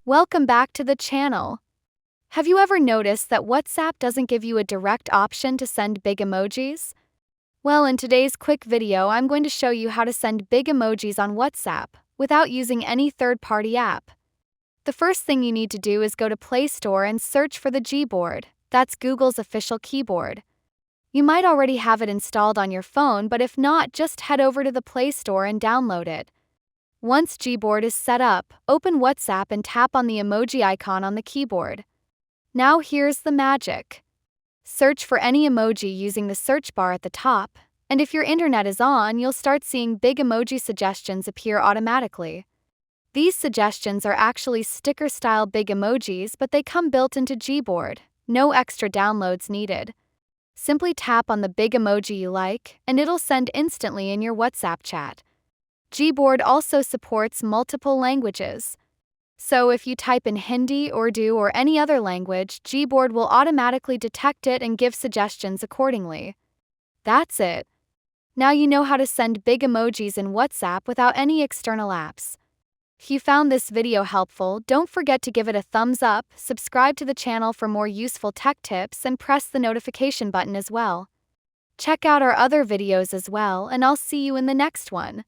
Welcome back to the channel. Have you ever noticed that WhatsApp doesn't give you a direct option to send big emojis? Well, in today's quick video, I'm going to show you how to send big emojis on WhatsApp without using any third-party app. The first thing you need to do is go to Play Store and search for the Gboard. That's Google's official keyboard. You might already have it installed on your phone, but if not, just head over to the Play Store and download it. Once Gboard is set up, open WhatsApp and tap on the emoji icon on the keyboard. Now here's the magic. Search for any emoji using the search bar at the top, and if your internet is on, you'll start seeing big emoji suggestions appear automatically. These suggestions are actually sticker-style big emojis, but they come built into Gboard. No extra downloads needed. Simply tap on the big emoji you like, and it'll send instantly in your WhatsApp chat. Gboard also supports multiple languages. So if you type in Hindi, Urdu, or any other language, Gboard will automatically detect it and give suggestions accordingly. That's it. Now you know how to send big emojis in WhatsApp without any external apps. If you found this video helpful, don't forget to give it a thumbs up, subscribe to the channel for more useful tech tips, and press the notification button as well. Check out our other videos as well, and I'll see you in the next one.